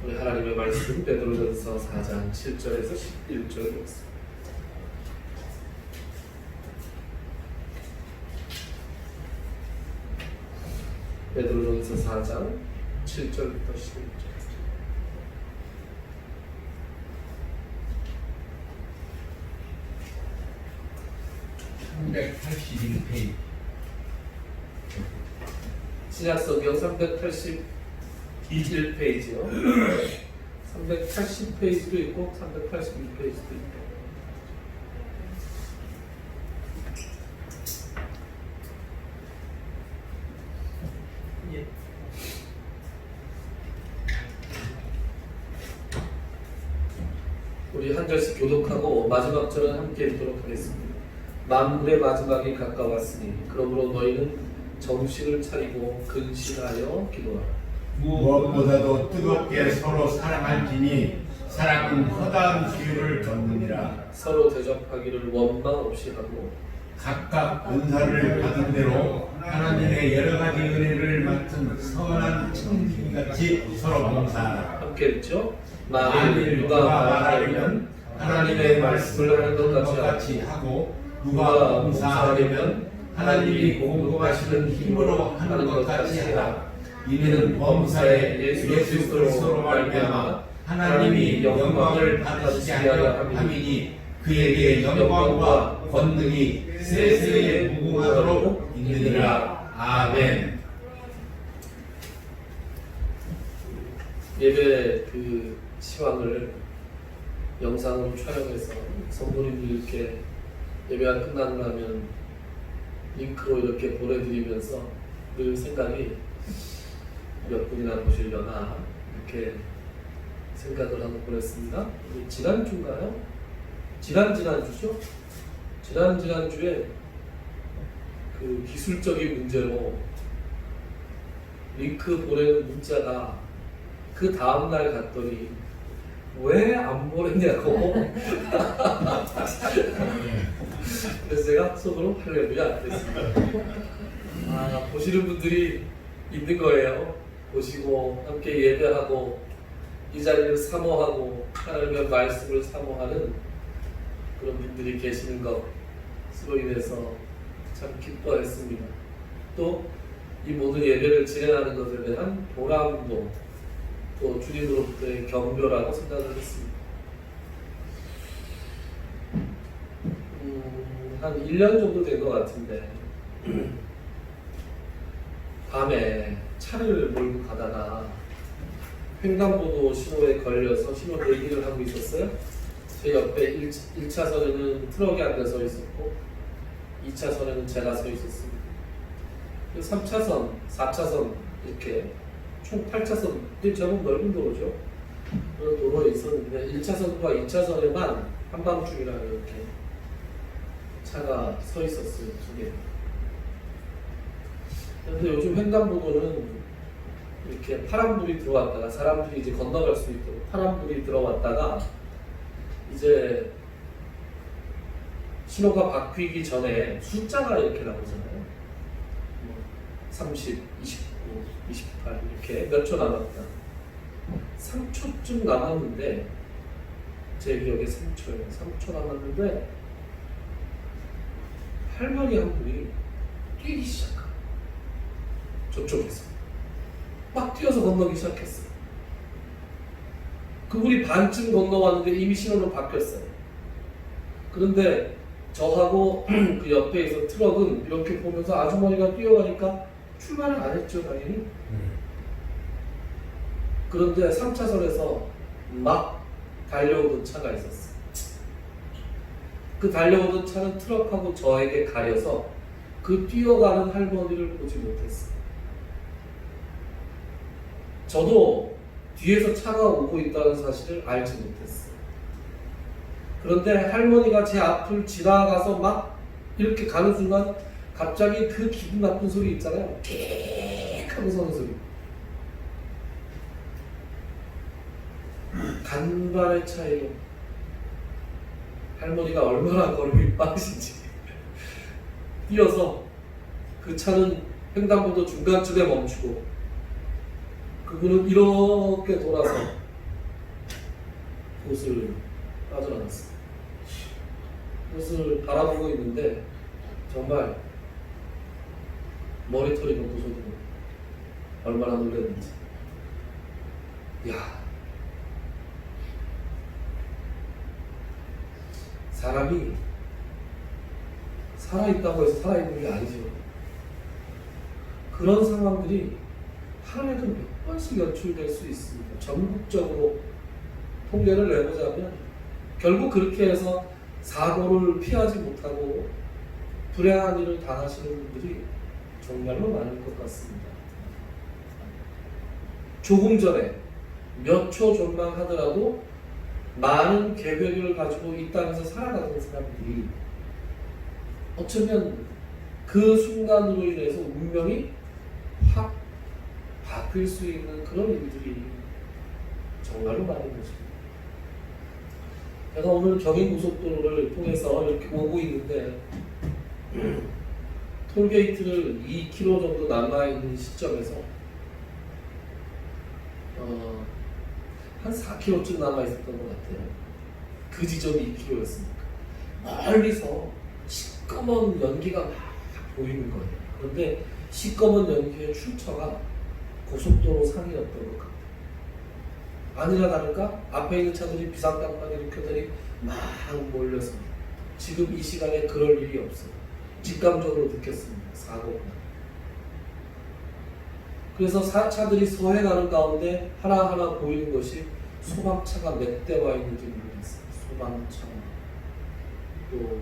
우리 하나님의 말씀 베드로전서 4장 7절에서 11절 말씀. 베드로전서 4장 7절부터 11절. 381페이지. 신약성경 381페이지요. 380페이지도 있고 381페이지도 있고. 예. 우리 한 절씩 교독하고 마지막 절은 함께 읽도록 하겠습니다. 만물의 마지막이 가까웠으니 그러므로 너희는 정신을 차리고 근신하여 기도하라. 무엇보다도 뜨겁게 서로 사랑할지니 사랑은 허다한 수유를 덮느니라. 서로 대접하기를 원망 없이 하고 각각 은사를 받은 대로 하나님의 여러 가지 은혜를 맡은 선한 청지기같이 서로 봉사하라. 함께 읽죠. 만일 누가 말하려면 하나님의 말씀을 하는 것 같이 하고 누가 봉사하려면 하나님이 공급하시는 힘으로 하는 것 같이 하라. 이는 범사에 예수 그리스도로 말미암아 하나님이 영광을 받으시게 하려 함이니 그에게 영광과 권능이 세세에 무궁하도록 있느니라. 아멘. 예배 그 시황을 영상으로 촬영해서 성도님들 이렇게 예배가 끝나고 나면 링크로 이렇게 보내드리면서 그 생각이 몇 분이나 보시려나 이렇게 생각을 하고 보냈습니다. 지난주인가요? 지난주죠? 지난주에 그 기술적인 문제로 링크 보내는 문자가 그 다음날 갔더니 왜 안 보냈냐고 그래서 제가 속으로 할렐루야 그랬습니다. 보시는 분들이 있는 거예요. 보시고 함께 예배하고 이 자리를 사모하고 하나님의 말씀을 사모하는 그런 분들이 계시는 것으로 인해서 참 기뻐했습니다. 또 이 모든 예배를 진행하는 것에 대한 보람도 또 주님으로부터의 경배라고 생각을 했습니다. 한 1년 정도 된 것 같은데 밤에 차를 몰고 가다가 횡단보도 신호에 걸려서 신호 대기를 하고 있었어요. 제 옆에 1차선에는 트럭이 앉아 서 있었고 2차선에는 제가 서 있었습니다. 3차선, 4차선 이렇게 총 8차선, 제법 넓은 도로죠. 그런 도로에 있었는데 1차선과 2차선에만 한밤중이라 이렇게 차가 서 있었어요. 두 개. 그런데 요즘 횡단보도는 이렇게 파란불이 들어왔다가 사람들이 이제 건너갈 수 있도록 파란불이 들어왔다가 이제 신호가 바뀌기 전에 숫자가 이렇게 나오잖아요. 30, 29, 28 이렇게 몇 초 남았다. 3초쯤 남았는데 제 기억에 3초예요. 3초 남았는데 할머니 한 분이 뛰기 시작하고 저쪽에서 막 뛰어서 건너기 시작했어요. 그분이 반쯤 건너왔는데 이미 신호로 바뀌었어요. 그런데 저하고 그 옆에 있던 트럭은 이렇게 보면서 아주머니가 뛰어가니까 출발을 안 했죠, 당연히. 그런데 3차선에서 막 달려오던 차가 있었어요. 그 달려오던 차는 트럭하고 저에게 가려서 그 뛰어가는 할머니를 보지 못했어요. 저도 뒤에서 차가 오고 있다는 사실을 알지 못했어요. 그런데 할머니가 제 앞을 지나가서 막 이렇게 가는 순간 갑자기 그 기분 나쁜 소리 있잖아요. 깨익 하고 서는 소리. 간발의 차이로 할머니가 얼마나 걸음이 빠르신지 뛰어서 그 차는 횡단보도 중간쯤에 멈추고 그분은 이렇게 돌아서 그곳을 빠져나갔습니다. 그것을 바라보고 있는데 정말 머리털이 걷고서도 얼마나 놀랐는지. 야, 사람이 살아있다고 해서 살아있는 게 아니죠. 그런 상황들이 하루에도 몇 번씩 연출될 수 있습니다. 전국적으로 통계를 내보자면 결국 그렇게 해서 사고를 피하지 못하고 불행한 일을 당하시는 분들이 정말로 많을 것 같습니다. 조금 전에 몇 초 전망하더라도 많은 계획을 가지고 이 땅에서 살아가는 사람들이 어쩌면 그 순간으로 인해서 운명이 확 바뀔 수 있는 그런 일들이 정말로 많은 것입니다. 제가 오늘 경인고속도로를 통해서 이렇게 오고 있는데 톨게이트를 2km 정도 남아있는 시점에서 한 4km쯤 남아있었던 것 같아요. 그 지점이 2km였으니까 멀리서 시꺼먼 연기가 막 보이는 거예요. 그런데 시꺼먼 연기의 출처가 고속도로 상이었던 것 같아요. 아니나 다를까 앞에 있는 차들이 비상등만을 켜더니 막 몰려서 지금 이 시간에 그럴 일이 없어요. 직감적으로 느꼈습니다. 사고가. 그래서 차들이 서해가는 가운데 하나하나 보이는 것이 소방차가 몇 대 와 있는지 모르겠어요. 소방차, 또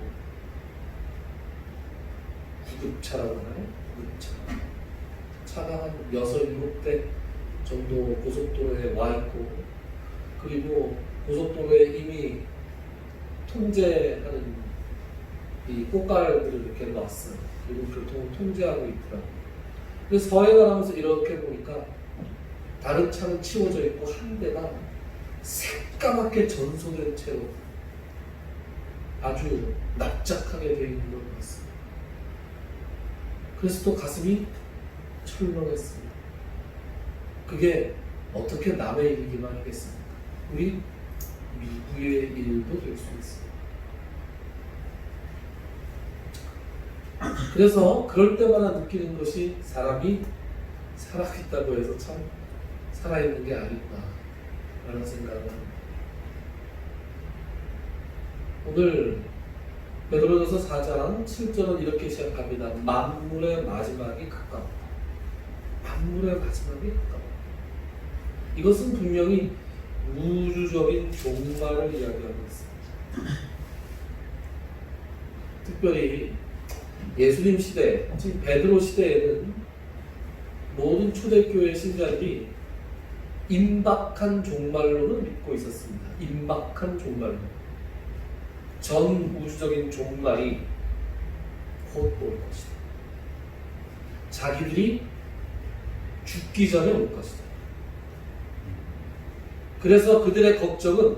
구급차라고 하나요? 구급차. 차가 한 6, 7대 정도 고속도로에 와 있고, 그리고 고속도로에 이미 통제하는 이 꽃갈들을 이렇게 놨어요. 그리고 교통을 통제하고 있더라고요. 그래서 서해가면서 이렇게 보니까 다른 차는 치워져 있고 한 대가 새까맣게 전소된 채로 아주 납작하게 되어 있는 걸 봤습니다. 그래서 또 가슴이 철렁했습니다. 그게 어떻게 남의 일이기만 하겠습니까? 우리 누구의 일도 될 수 있습니다. 그래서 그럴 때마다 느끼는 것이 사람이 살아있다고 해서 참 살아있는 게 아니구나 라는 생각을 합니다. 오늘 베드로전서 4장 7절은 이렇게 시작합니다. 만물의 마지막이 가까웠다. 만물의 마지막이 가까웠다. 이것은 분명히 우주적인 종말을 이야기하고 있습니다. 특별히 예수님 시대, 즉 베드로 시대에는 모든 초대교회 신자들이 임박한 종말론을 믿고 있었습니다. 임박한 종말론. 전 우주적인 종말이 곧 올 것이다. 자기들이 죽기 전에 올 것이다. 그래서 그들의 걱정은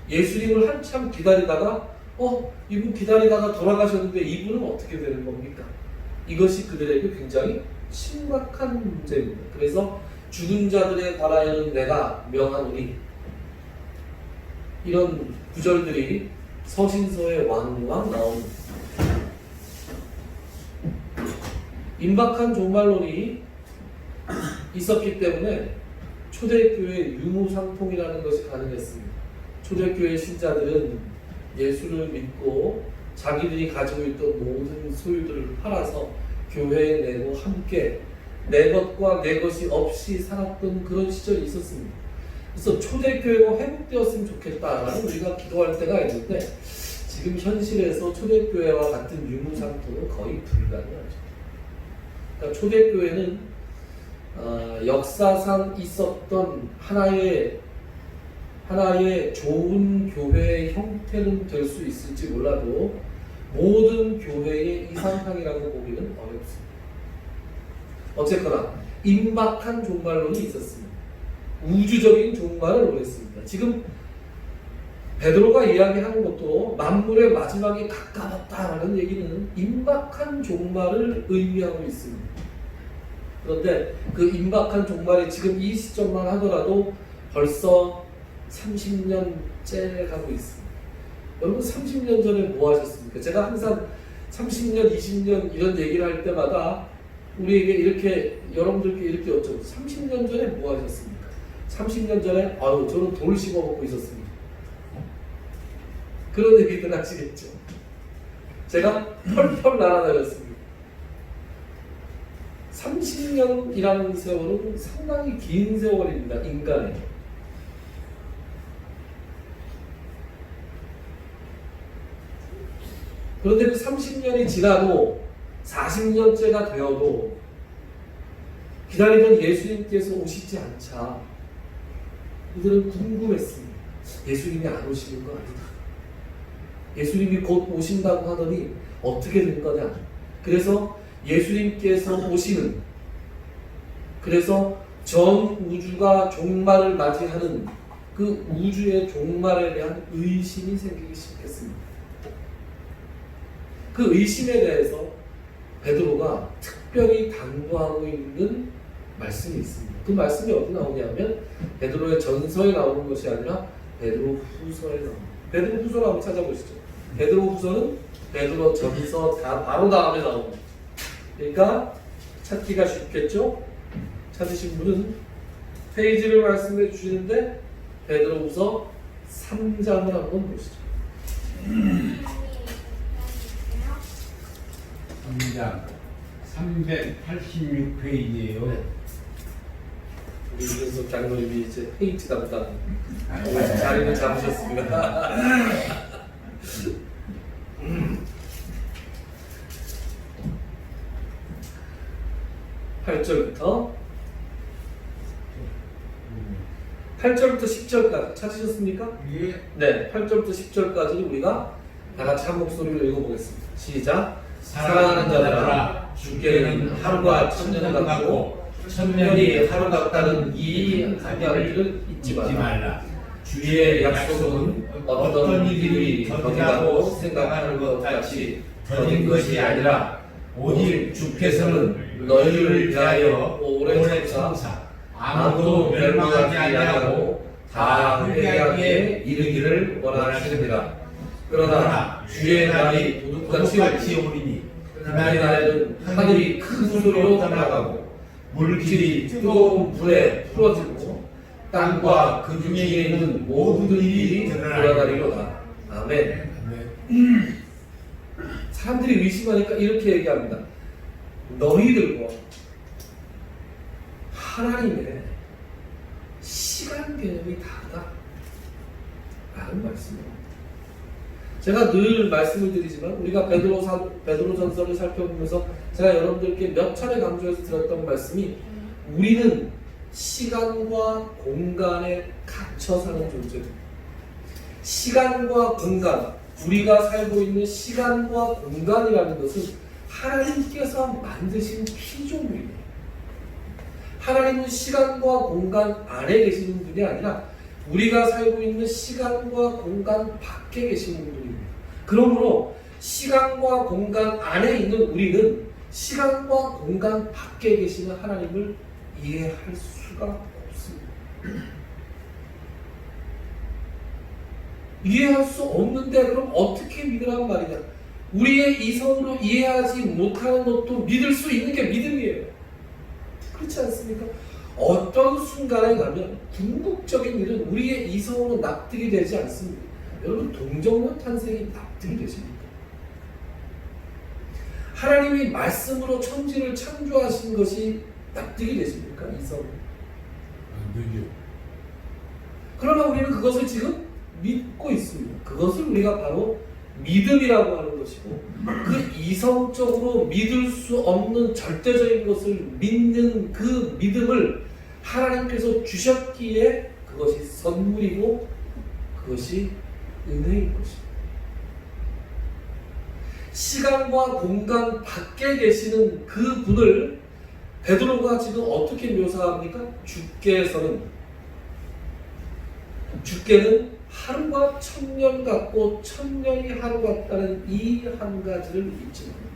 예수님을 한참 기다리다가 이분 기다리다가 돌아가셨는데 이분은 어떻게 되는 겁니까? 이것이 그들에게 굉장히 심각한 문제입니다. 그래서 죽은 자들에 관하여는 내가 명하노니 이런 구절들이 서신서에 왕왕 나옵니다. 임박한 종말론이 있었기 때문에 초대교회 유무상통이라는 것이 가능했습니다. 초대교회 신자들은 예수를 믿고 자기들이 가지고 있던 모든 소유들을 팔아서 교회에 내고 함께 내 것과 내 것이 없이 살았던 그런 시절이 있었습니다. 그래서 초대교회가 회복되었으면 좋겠다라는 우리가 기도할 때가 있는데 지금 현실에서 초대교회와 같은 유무상통은 거의 불가능하죠. 그러니까 초대교회는 역사상 있었던 하나의 좋은 교회의 형태는 될 수 있을지 몰라도 모든 교회의 이상향이라고 보기는 어렵습니다. 어쨌거나 임박한 종말론이 있었습니다. 우주적인 종말을 원했습니다. 지금 베드로가 이야기하는 것도 만물의 마지막이 가까웠다라는 얘기는 임박한 종말을 의미하고 있습니다. 그런데 그 임박한 종말이 지금 이 시점만 하더라도 벌써 30년째 가고 있습니다. 여러분 30년 전에 뭐 하셨습니까? 제가 항상 30년, 20년 이런 얘기를 할 때마다 우리에게 이렇게 여러분들께 이렇게 여쭤보죠. 30년 전에 뭐 하셨습니까? 30년 전에 저는 돌 씹어 먹고 있었습니다. 그런 얘기들 하시겠죠. 제가 펄펄 날아다녔습니다. 30년이라는 세월은 상당히 긴 세월입니다. 인간의. 그런데 그 30년이 지나도 40년째가 되어도 기다리던 예수님께서 오시지 않자 그들은 궁금했습니다. 예수님이 안 오시는 거 아니다. 예수님이 곧 오신다고 하더니 어떻게 된 거냐. 그래서 예수님께서 오시는, 그래서 전 우주가 종말을 맞이하는 그 우주의 종말에 대한 의심이 생기기 시작했습니다. 그 의심에 대해서 베드로가 특별히 당부하고 있는 말씀이 있습니다. 그 말씀이 어디 나오냐면 베드로의 전서에 나오는 것이 아니라 베드로 후서에 나옵니다. 베드로 후서를 한번 찾아보시죠. 베드로 후서는 베드로 전서 다 바로 다음에 나옵니다. 그러니까 찾기가 쉽겠죠? 찾으신 분은 페이지를 말씀해 주시는데 베드로 후서 3장을 한번 보시죠. 3장 386페이지예요. 네. 우리 윤석 장로님이 이제 페이지 담당 자리를 잡으셨습니다. 8절부터 10절까지 찾으셨습니까? 예. 네, 8절부터 10절까지를 우리가 다 같이 한 목소리로 읽어보겠습니다. 시작. 사랑하는 자들아, 주께는 하루가 천년 같고 천년이 하루 같다는 이 한마디를 잊지 말라. 주의 약속은 어떤 일이 더디다고 생각하는 것 같이 더딘 것이 아니라 오직 주께서는 너희를 위하여 오래 참사 아무도 멸망하지 아니하고 다 회개하기에 이르기를 원하시느니라. 그러나 주의 날이 도둑같이 오리니 그날의 날에는 하늘이 큰 소리로 나가고 물질이 뜨거운 불에 풀어지고 땅과 그 중에 있는 모든 일이 드러나리로다. 아멘. 사람들이 의심하니까 이렇게 얘기합니다. 너희들과 하나님의 시간 개념이 다르다 라는 말씀입니다. 제가 늘 말씀을 드리지만 우리가 베드로 전서를 살펴보면서 제가 여러분들께 몇 차례 강조해서 드렸던 말씀이 우리는 시간과 공간에 갇혀 사는 존재입니다. 시간과 공간, 우리가 살고 있는 시간과 공간이라는 것은 하나님께서 만드신 피조물입니다. 하나님은 시간과 공간 안에 계시는 분이 아니라 우리가 살고 있는 시간과 공간 밖에 계시는 분입니다. 그러므로 시간과 공간 안에 있는 우리는 시간과 공간 밖에 계시는 하나님을 이해할 수가 없습니다. 이해할 수 없는데 그럼 어떻게 믿으란 말이냐? 우리의 이성으로 이해하지 못하는 것도 믿을 수 있는 게 믿음이에요. 그렇지 않습니까? 어떤 순간에 가면 궁극적인 일은 우리의 이성으로 납득이 되지 않습니다. 여러분 동정론 탄생이 납득이 되십니까? 하나님이 말씀으로 천지를 창조하신 것이 납득이 되십니까? 이성으로? 안 되죠. 그러나 우리는 그것을 지금 믿고 있습니다. 그것을 우리가 바로 믿음이라고 하는 것이고 그 이성적으로 믿을 수 없는 절대적인 것을 믿는 그 믿음을 하나님께서 주셨기에 그것이 선물이고 그것이 은혜인 것입니다. 시간과 공간 밖에 계시는 그 분을 베드로가 지금 어떻게 묘사합니까? 주께는 하루가 천년 같고 천년이 하루 같다는 이 한 가지를 잊지 말입니다.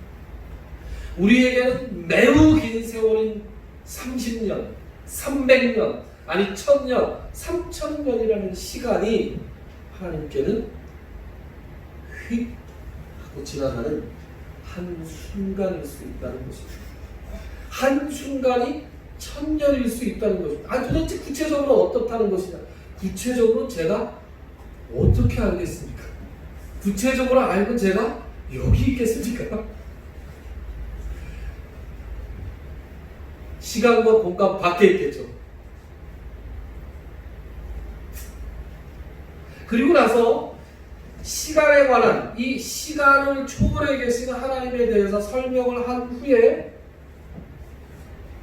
우리에게는 매우 긴 세월인 30년, 300년, 아니 1000년, 3000년이라는 시간이 하나님께는 휙 하고 지나가는 한순간일 수 있다는 것입니다. 한순간이 1000년일 수 있다는 것입니다. 아니 도대체 구체적으로 어떻다는 것이냐? 구체적으로 제가 어떻게 알겠습니까? 구체적으로 알고 제가 여기 있겠습니까? 시간과 공간 밖에 있겠죠. 그리고 나서 시간에 관한 이 시간을 초월해 계신 하나님에 대해서 설명을 한 후에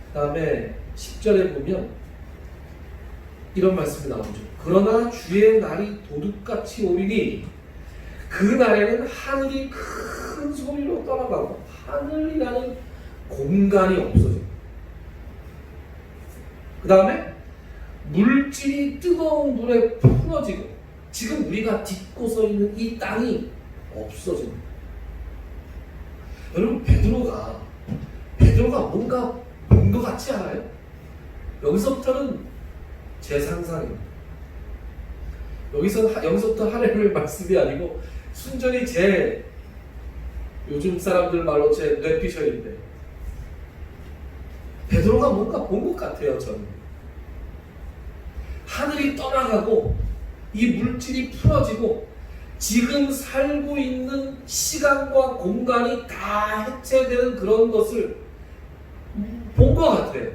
그 다음에 10절에 보면 이런 말씀이 나오죠. 그러나 주의 날이 도둑같이 오리니 그 날에는 하늘이 큰 소리로 떠나가고 하늘이라는 공간이 없어집니다. 그 다음에 물질이 뜨거운 물에 풀어지고 지금 우리가 딛고 서 있는 이 땅이 없어집니다. 여러분 베드로가 뭔가 본 것 같지 않아요? 여기서부터는 제 상상입니다. 여기서부터 하나님의 말씀이 아니고 순전히 제 요즘 사람들 말로 제 뇌피셜인데 베드로가 뭔가 본 것 같아요. 저는 하늘이 떠나가고 이 물질이 풀어지고 지금 살고 있는 시간과 공간이 다 해체되는 그런 것을 본 것 같아요.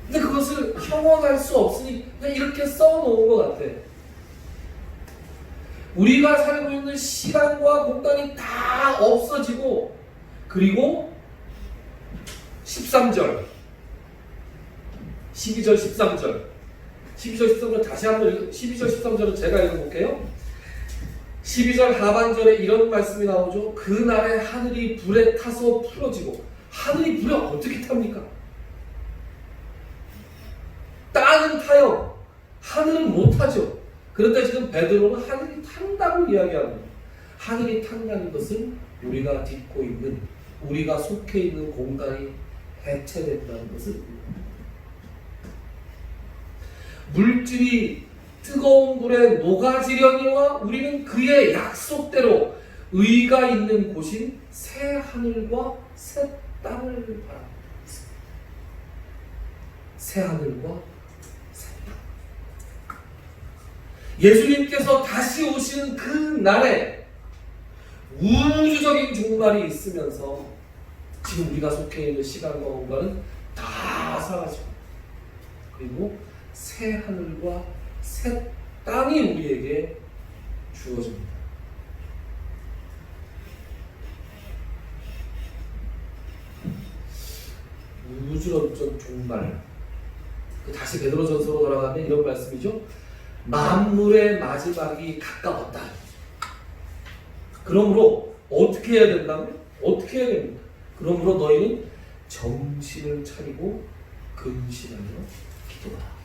근데 그것을 형언할 수 없으니 그냥 이렇게 써놓은 것 같아요. 우리가 살고 있는 시간과 공간이 다 없어지고 그리고 13절 12절 13절 12절 13절 다시 한번 12절 13절은 제가 읽어볼게요. 12절 하반절에 이런 말씀이 나오죠. 그날에 하늘이 불에 타서 풀어지고 하늘이 불에 어떻게 탑니까? 땅은 타요. 하늘은 못 타죠. 그런데 지금 베드로는 하늘이 탄다고 이야기합니다. 하늘이 탄다는 것은 우리가 딛고 있는 우리가 속해 있는 공간이 해체된다는 것을 물질이 뜨거운 불에 녹아지려니와 우리는 그의 약속대로 의가 있는 곳인 새 하늘과 새 땅을 바랍니다. 새 하늘과 새 땅. 예수님께서 다시 오시는 그 날에 우주적인 종말이 있으면서 지금 우리가 속해 있는 시간과 공간은 다 사라지고 그리고 새 하늘과 새 땅이 우리에게 주어집니다. 우주적 종말. 다시 베드로전서로 돌아가면 이런 말씀이죠. 만물의 마지막이 가까웠다. 그러므로 어떻게 해야 된다면? 어떻게 해야 됩니까? 그러므로 너희는 정신을 차리고 근신하며 기도하라.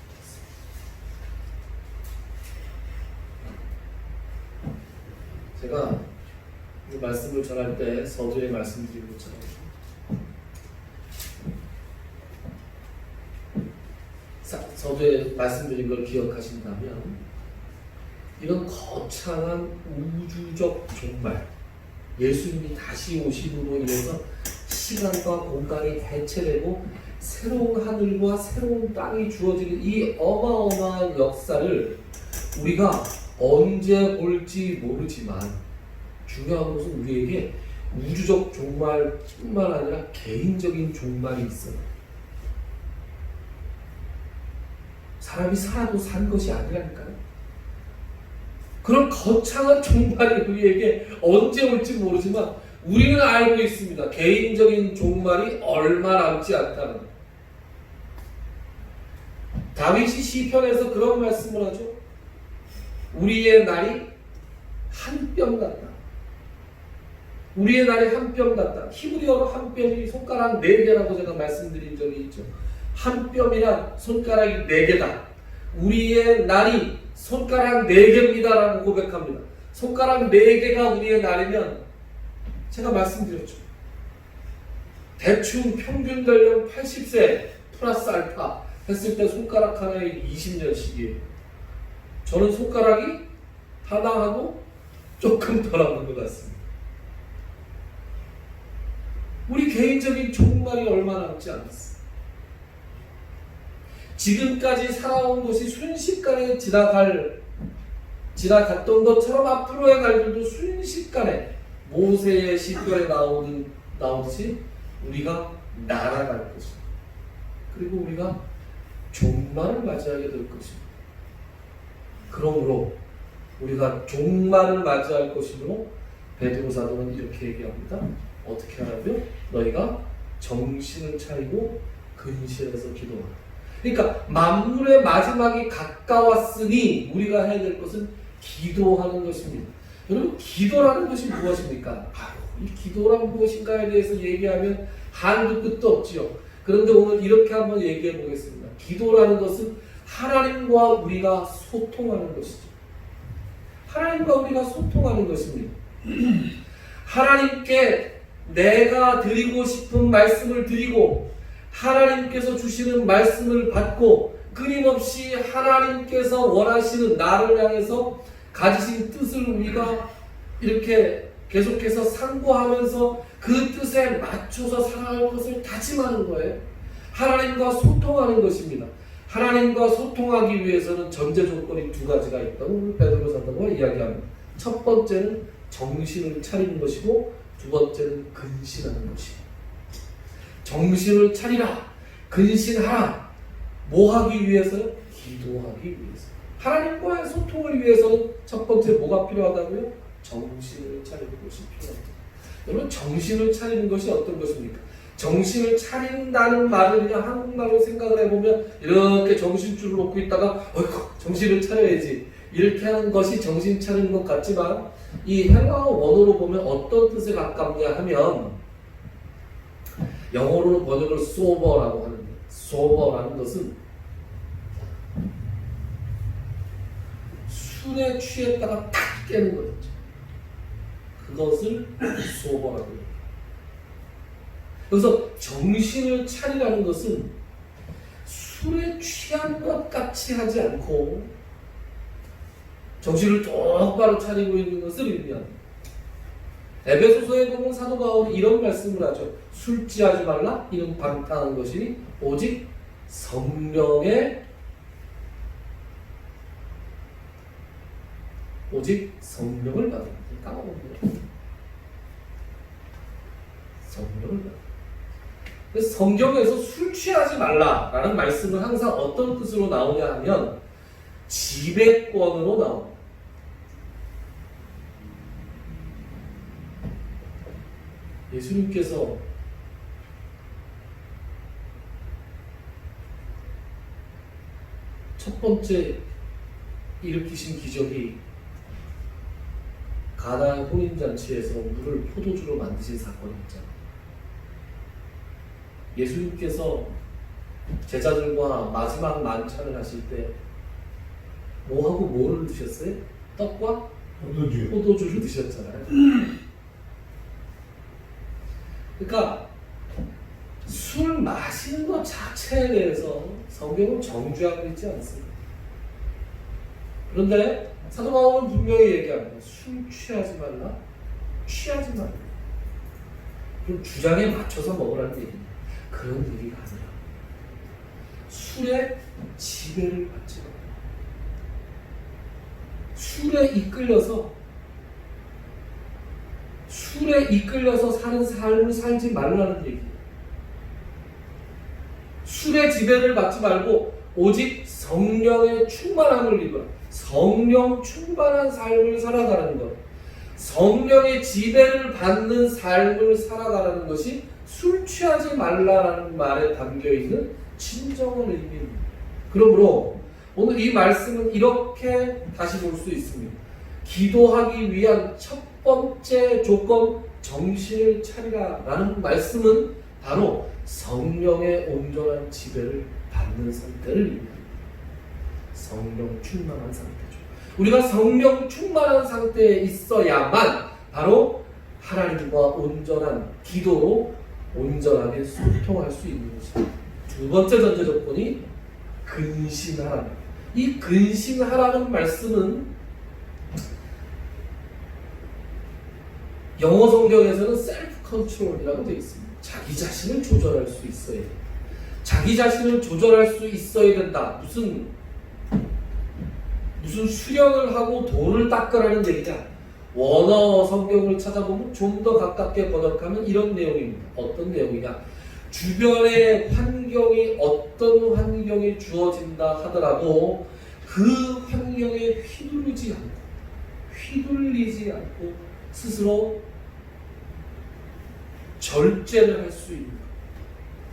제가 이 말씀을 전할 때 서두에 말씀드린 것처럼 서두에 말씀드린 걸 기억하신다면 이런 거창한 우주적 종말, 예수님이 다시 오심으로 인해서 시간과 공간이 해체되고 새로운 하늘과 새로운 땅이 주어지는 이 어마어마한 역사를 우리가 언제 볼지 모르지만 중요한 것은 우리에게 우주적 종말뿐만 아니라 개인적인 종말이 있어요. 사람이 살아도 산 것이 아니라니까요. 그런 거창한 종말이 우리에게 언제 올지 모르지만 우리는 알고 있습니다. 개인적인 종말이 얼마 남지 않다는 것. 다윗이 시편에서 그런 말씀을 하죠. 우리의 날이 한 뼘 같다. 우리의 날이 한 뼘 같다. 히브리어로 한 뼘이 손가락 4개라고 제가 말씀드린 적이 있죠. 한 뼘이란 손가락이 4개다. 우리의 날이 손가락 4개입니다 라고 고백합니다. 손가락 4개가 우리의 날이면 제가 말씀드렸죠. 대충 평균 연령 80세 플러스 알파 했을 때 손가락 하나에 20년씩이에요. 저는 손가락이 하나하고 조금 더 남은 것 같습니다. 우리 개인적인 종말이 얼마 남지 않았어요. 지금까지 살아온 것이 순식간에 지나갔던 것처럼 앞으로의 날들도 순식간에 모세의 시편에 나오듯이 우리가 날아갈 것입니다. 그리고 우리가 종말을 맞이하게 될 것입니다. 그러므로 우리가 종말을 맞이할 것이므로 베드로 사도는 이렇게 얘기합니다. 어떻게 하라고요? 너희가 정신을 차리고 근신해서 기도하라. 그러니까 만물의 마지막이 가까웠으니 우리가 해야 될 것은 기도하는 것입니다. 여러분, 기도라는 것이 무엇입니까? 이 기도란 무엇인가에 대해서 얘기하면 한도 끝도 없지요. 그런데 오늘 이렇게 한번 얘기해 보겠습니다. 기도라는 것은 하나님과 우리가 소통하는 것이죠. 하나님과 우리가 소통하는 것입니다. 하나님께 내가 드리고 싶은 말씀을 드리고 하나님께서 주시는 말씀을 받고 끊임없이 하나님께서 원하시는 나를 향해서 가지신 뜻을 우리가 이렇게 계속해서 상고하면서 그 뜻에 맞춰서 살아갈 것을 다짐하는 거예요. 하나님과 소통하는 것입니다. 하나님과 소통하기 위해서는 전제 조건이 두 가지가 있다고 베드로 사도가 이야기합니다. 첫 번째는 정신을 차리는 것이고 두 번째는 근신하는 것입니다. 정신을 차리라, 근신하라. 뭐 하기 위해서요? 기도하기 위해서. 하나님과의 소통을 위해서는 첫 번째 뭐가 필요하다고요? 정신을 차리는 것이 필요합니다. 여러분, 정신을 차리는 것이 어떤 것입니까? 정신을 차린다는 말을 그냥 한국말로 생각을 해보면 이렇게 정신줄을 놓고 있다가 어이구 정신을 차려야지 이렇게 하는 것이 정신 차리는 것 같지만 이 헬라어 원어로 보면 어떤 뜻에 가깝냐 하면 영어로 번역을 sober라고 하는데 sober라는 것은 술에 취했다가 탁 깨는 거죠. 그것을 sober라고 해요. 그래서 정신을 차리라는 것은 술에 취한 것 같이 하지 않고 정신을 똑바로 차리고 있는 것을 의미합니다. 에베소서에 보면 사도 바울이 이런 말씀을 하죠. 술 취하지 말라. 이는 방탕한 것이니 오직 성령을 받으라. 까먹었네요. 성령을 받으라. 그래서 성경에서 술 취하지 말라라는 말씀은 항상 어떤 뜻으로 나오냐 하면 지배권으로 나옵니다. 예수님께서 첫 번째 일으키신 기적이 가나의 혼인잔치에서 물을 포도주로 만드신 사건이었잖아요. 예수님께서 제자들과 마지막 만찬을 하실 때 뭐하고 뭐를 드셨어요? 떡과 포도주를 드셨잖아요. 그러니까 술 마시는 것 자체에 대해서 성경은 정죄하고 있지 않습니다. 그런데 사도 바울은 분명히 얘기합니다. 술 취하지 말라, 취하지 말라. 그럼 주장에 맞춰서 먹으라는 얘기입니다. 그런 얘기가 아니라 술에 지배를 받지 말라. 술에 이끌려서 사는 삶을 살지 말라는 얘기예요. 술의 지배를 받지 말고 오직 성령의 충만함을 입어라. 성령 충만한 삶을 살아가는 것. 성령의 지배를 받는 삶을 살아가는 것이 술 취하지 말라라는 말에 담겨있는 진정한 의미입니다. 그러므로 오늘 이 말씀은 이렇게 다시 볼 수 있습니다. 기도하기 위한 첫 번째 조건, 정신을 차리라 라는 말씀은 바로 성령의 온전한 지배를 받는 상태를 의미합니다. 성령 충만한 상태죠. 우리가 성령 충만한 상태에 있어야만 바로 하나님과 온전한 기도로 온전하게 소통할 수 있는 것입니다. 두 번째 전제 조건이 근신하라. 이 근신하라는 말씀은 영어 성경에서는 셀프 컨트롤이라고 되어 있습니다. 자기 자신을 조절할 수 있어야 돼. 자기 자신을 조절할 수 있어야 된다. 무슨 수련을 하고 돌을 닦으라는 얘기냐? 원어 성경을 찾아보면 좀 더 가깝게 번역하면 이런 내용입니다. 어떤 내용이냐? 주변의 환경이 어떤 환경이 주어진다 하더라도 그 환경에 휘둘리지 않고 스스로 절제를 할 수 있는 것.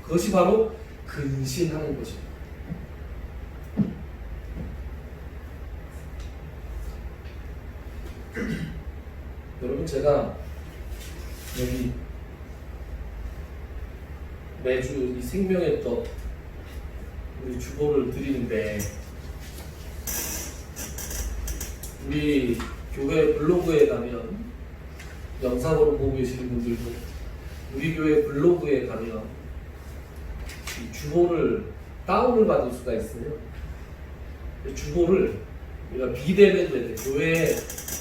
그것이 바로 근신하는 것입니다. 여러분, 제가 여기 매주 이 생명의 떡 우리 주보를 드리는데, 우리 교회 블로그에 가면, 영상으로 보고 계시는 분들도 우리 교회 블로그에 가면 이 주보를 다운을 받을 수가 있어요. 주보를 우리가 비대면 교회에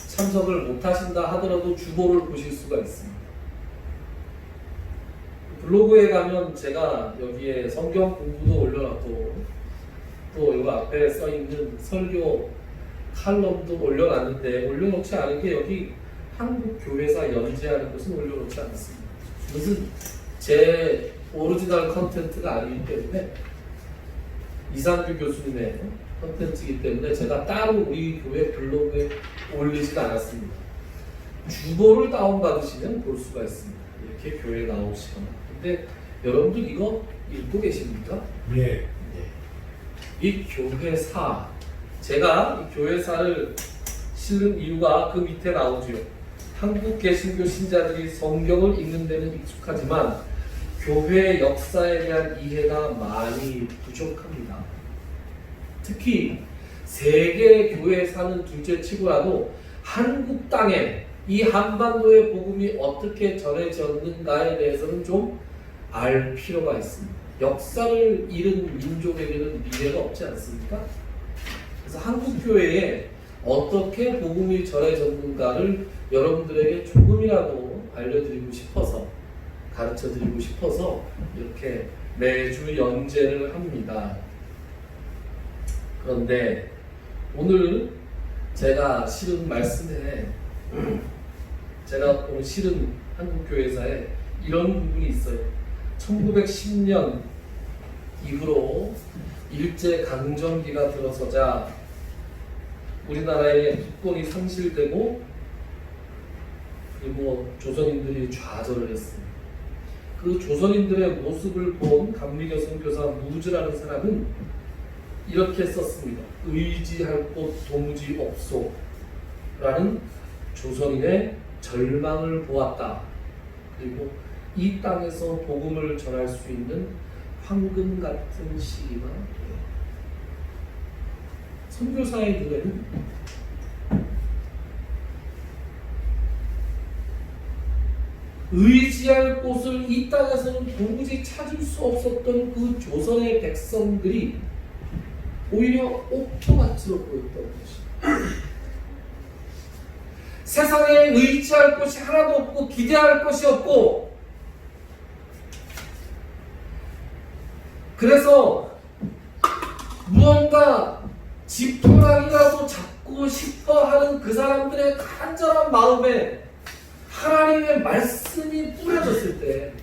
참석을 못하신다 하더라도 주보를 보실 수가 있습니다. 블로그에 가면 제가 여기에 성경 공부도 올려놨고, 또 이거 앞에 써있는 설교 칼럼도 올려놨는데, 올려놓지 않은 게 여기 한국 교회사 연재하는 것은 올려놓지 않습니다. 이것은 제 오리지널 컨텐츠가 아니기 때문에, 이상규 교수님의 컨텐츠이기 때문에 제가 따로 우리 교회 블로그에 올리지 않았습니다. 주보를 다운받으시면 볼 수가 있습니다. 이렇게 교회에 나오시거나. 근데 여러분들 이거 읽고 계십니까? 예. 이 교회사, 제가 이 교회사를 실은 이유가 그 밑에 나오죠. 한국 개신교 신자들이 성경을 읽는 데는 익숙하지만 교회 역사에 대한 이해가 많이 부족합니다. 특히 세계 교회에 사는 둘째 치고라도 한국 땅에 이 한반도의 복음이 어떻게 전해졌는가에 대해서는 좀 알 필요가 있습니다. 역사를 잃은 민족에게는 미래가 없지 않습니까? 그래서 한국 교회에 어떻게 복음이 전해졌는가를 여러분들에게 조금이라도 알려드리고 싶어서, 가르쳐드리고 싶어서 이렇게 매주 연재를 합니다. 그런데 오늘 제가 실은 말씀에, 제가 오늘 실은 한국교회사에 이런 부분이 있어요. 1910년 이후로 일제강점기가 들어서자 우리나라의 국권이 상실되고, 그리고 조선인들이 좌절을 했습니다. 그 조선인들의 모습을 본 감리교 선교사 무즈라는 사람은 이렇게 썼습니다. 의지할 곳 도무지 없소 라는 조선인의 절망을 보았다. 그리고 이 땅에서 복음을 전할 수 있는 황금 같은 시기가 돼요. 선교사의 눈에는 의지할 곳을 이 땅에서는 도무지 찾을 수 없었던 그 조선의 백성들이 오히려 옥토밭으로 보였던 것입니다. 세상에 의지할 곳이 하나도 없고 기대할 것이 없고, 그래서 무언가 지푸라기라도 잡고 싶어 하는 그 사람들의 간절한 마음에 하나님의 말씀이 뿌려졌을 때,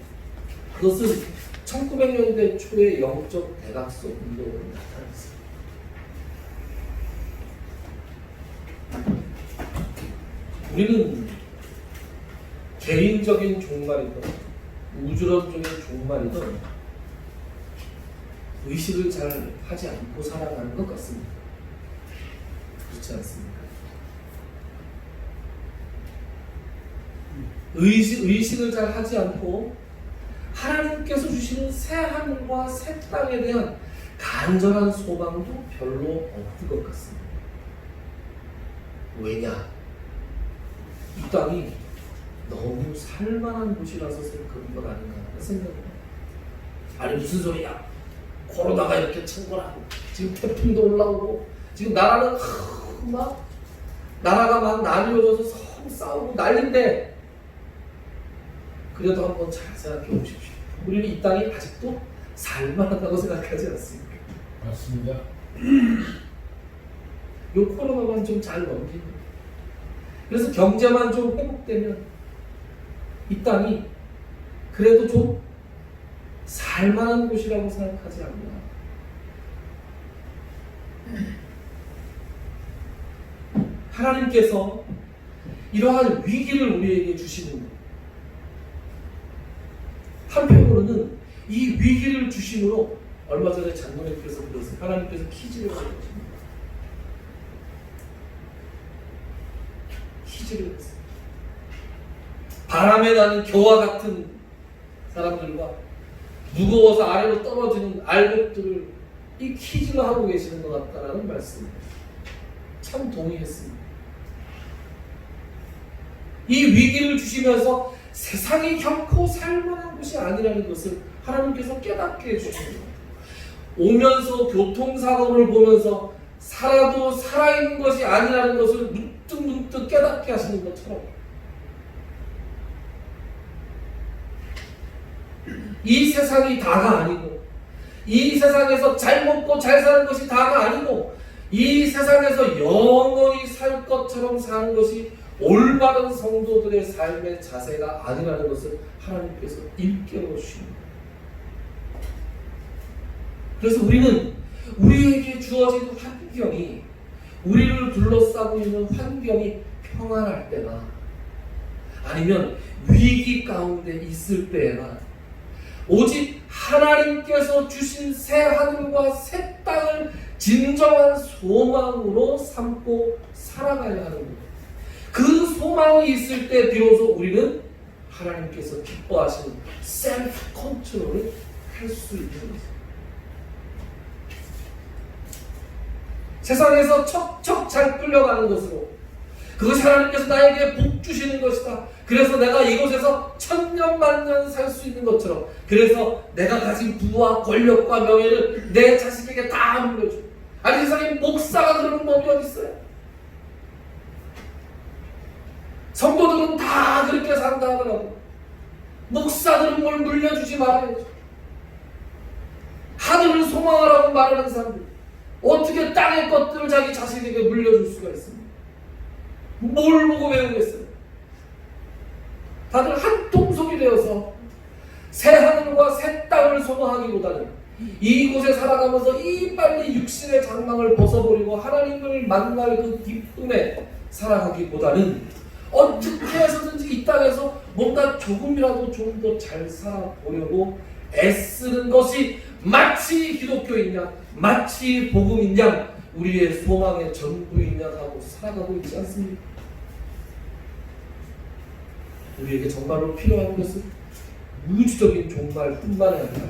그것은 1900년대 초의 영적 대각성 운동으로 나타났습니다. 우리는 개인적인 종말이든 우주론적인 종말이든 의식을 잘 하지 않고 살아가는 것 같습니다. 그렇지 않습니까? 의식을 잘 하지 않고 하나님께서 주시는 새 하늘과 새 땅에 대한 간절한 소망도 별로 없을 것 같습니다. 왜냐? 이 땅이 너무 살만한 곳이라서 그런 것 아닌가 하는 생각입니다. 아니 무슨 소리야? 코로나가 이렇게 창궐하고 지금 태풍도 올라오고 지금 나라는 나라가 막 나뉘어져서 서로 싸우고 난린데 그래도 한번 잘 생각해 보십시오. 우리는 이 땅이 아직도 살만하다고 생각하지 않습니까? 맞습니다. 요 코로나만 좀 잘 넘기면, 그래서 경제만 좀 회복되면 이 땅이 그래도 좀 살만한 곳이라고 생각하지 않나. 하나님께서 이러한 위기를 우리에게 주시는 것, 한편으로는 이 위기를 주심으로 얼마 전에 장로님께서 그랬어요. 하나님께서 키즈를 하는 것입니다. 키즈를 했어요. 바람에 나는 겨와 같은 사람들과 무거워서 아래로 떨어지는 알곡들을 이 키즈를 하고 계시는 것 같다라는 말씀입니다. 참 동의했습니다. 이 위기를 주시면서 세상이 결코 살만한 곳이 아니라는 것을 하나님께서 깨닫게 해주십니다. 오면서 교통사고를 보면서 살아도 살아있는 것이 아니라는 것을 문득문득 깨닫게 하시는 것처럼 이 세상이 다가 아니고, 이 세상에서 잘 먹고 잘 사는 것이 다가 아니고, 이 세상에서 영원히 살 것처럼 사는 것이 올바른 성도들의 삶의 자세가 아니라는 것을 하나님께서 일깨워 주십니다. 그래서 우리는 우리에게 주어진 환경이, 우리를 둘러싸고 있는 환경이 평안할 때나 아니면 위기 가운데 있을 때에나 오직 하나님께서 주신 새 하늘과 새 땅을 진정한 소망으로 삼고 살아가야 하는 것. 그 소망이 있을 때 비로소 우리는 하나님께서 기뻐하시는 셀프 컨트롤을 할 수 있는 것입니다. 세상에서 척척 잘 끌려가는 것으로 그것이 하나님께서 나에게 복 주시는 것이다. 그래서 내가 이곳에서 천년만년 살 수 있는 것처럼, 그래서 내가 가진 부와 권력과 명예를 내 자식에게 다 물려줘. 아니 세상에 목사가 그러는 법이 어디 있어요? 성도들은 다 그렇게 산다 하더라고. 목사들은 뭘 물려주지 말아야죠. 하늘을 소망하라고 말하는 사람들, 어떻게 땅의 것들을 자기 자식에게 물려줄 수가 있습니까? 뭘 보고 배우겠어요? 다들 한 통속이 되어서 새 하늘과 새 땅을 소망하기보다는 이곳에 살아가면서 이 빨리 육신의 장막을 벗어버리고 하나님을 만날 그 기쁨에 살아가기보다는 어떻게 해서든지 이 땅에서 뭔가 조금이라도 좀 더 잘 살아보려고 애쓰는 것이 마치 기독교인 양, 마치 복음인 양, 우리의 소망의 전부인 양 하고 살아가고 있지 않습니까? 우리에게 정말로 필요한 것은 우주적인 종말뿐만 아니라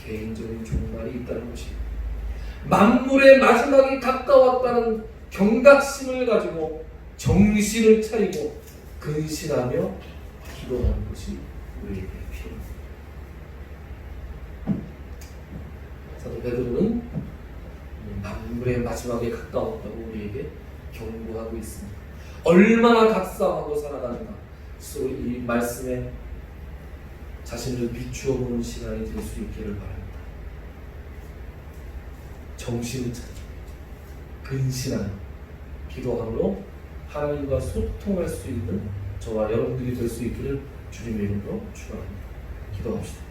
개인적인 종말이 있다는 것입니다. 만물의 마지막이 가까웠다는 경각심을 가지고 정신을 차리고 근신하며 기도하는 것이 우리에게 필요합니다. 사도 베드로는 만물의 마지막에 가까웠다고 우리에게 경고하고 있습니다. 얼마나 각성하고 살아가는가, 스스로 이 말씀에 자신을 비추어 보는 시간이 될 수 있기를 바랍니다. 정신을 차리고 근신하는 기도함으로 하나님과 소통할 수 있는 저와 여러분들이 될 수 있기를 주님의 이름으로 축원합니다. 기도합시다.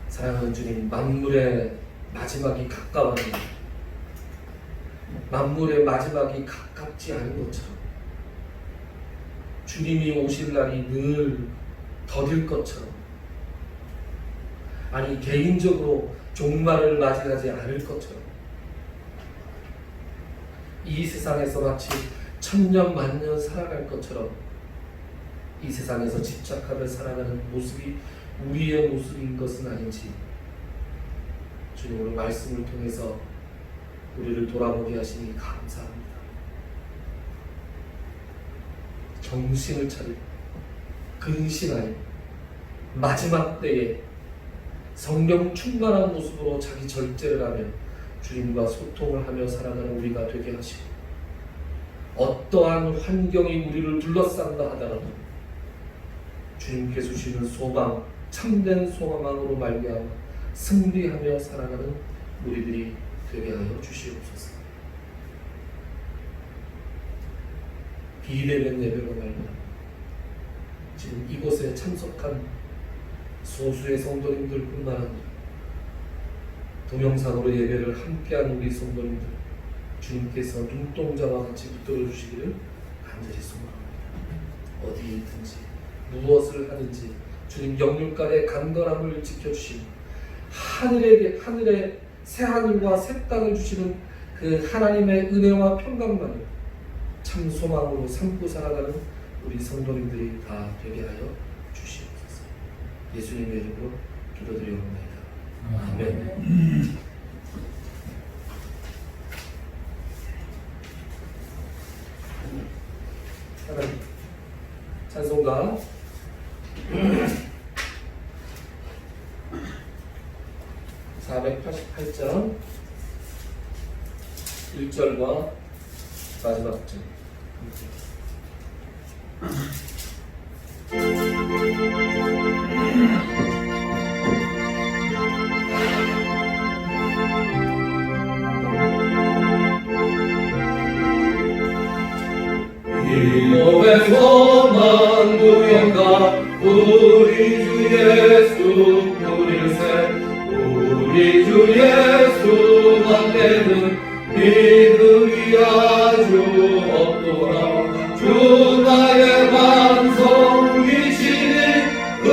사랑하는 주님, 만물의 마지막이 가까웠는데 만물의 마지막이 가깝지 않은 것처럼 주님이 오실 날이 늘 더딜 것처럼, 아니 개인적으로 종말을 맞이하지 않을 것처럼 이 세상에서 마치 천년 만년 살아갈 것처럼 이 세상에서 집착하며 살아가는 모습이 우리의 모습인 것은 아닌지 주님 오늘 말씀을 통해서 우리를 돌아보게 하시니 감사합니다. 정신을 차리고 근신하여 마지막 때에 성령 충만한 모습으로 자기 절제를 하며 주님과 소통을 하며 살아가는 우리가 되게 하시고, 어떠한 환경이 우리를 둘러싼다 하더라도 주님께서 주시는 소망, 참된 소망으로 말미암아 승리하며 살아가는 우리들이 되게 하여 주시옵소서. 비대면 예배로 말미암아 지금 이곳에 참석한 소수의 성도님들뿐만 아니라 동영상으로 예배를 함께한 우리 성도님들, 주님께서 눈동자와 같이 붙들어 주시기를 간절히 소망합니다. 어디에 있든지 무엇을 하든지 주님 영육간의 강건함을 지켜주시고 하늘의 새 하늘과 새 땅을 주시는 그 하나님의 은혜와 평강만을 참 소망으로 삼고 살아가는 우리 성도님들이 다 되게 하여 주시옵소서. 예수님의 이름으로 기도드리옵나이다. 아멘. 하나님, 찬송가 488장 1절과 마지막 절. 일곱에서 만국영가 우리 주 예수 뿌릴세 우리 주 예수만 되는 믿음이 아주 없도다. 주 나의 반석이시니 그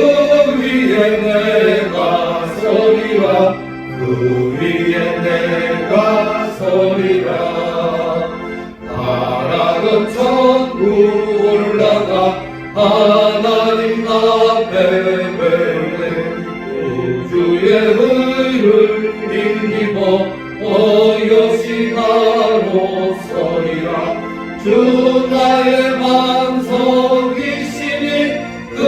위에 내가 서리라 그 위에 내가 서리라. 나락은 천국 올라가 하나님 앞에 뵐래 우주의 의를 힘입어 어여시 나로 서리라. 주 나의 반석이시니 그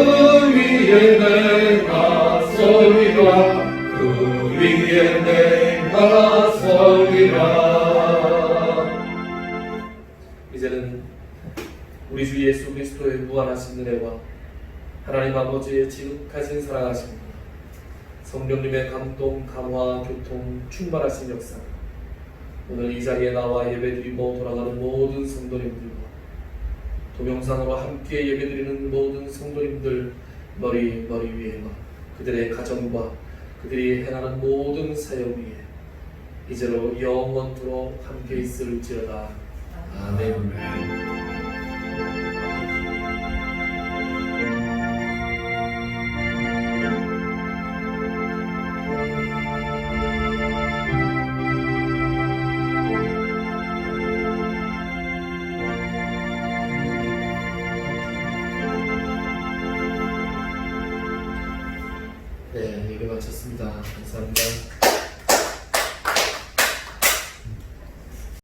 위에 내가 서리라 그 위에 내가 서리라. 이제는 우리 주 예수 그리스도의 무한하신 은혜와 하나님 아버지의 지극하신 사랑하심과 성령님의 감동, 감화, 교통, 충만하신 역사, 오늘 이 자리에 나와 예배드리고 돌아가는 모든 성도님들과 동영상으로 함께 예배드리는 모든 성도님들 머리 위에와 그들의 가정과 그들이 행하는 모든 사역 위에 이제로 영원토록 함께 있을지어다. 아멘. 네, 예배 마쳤습니다. 감사합니다.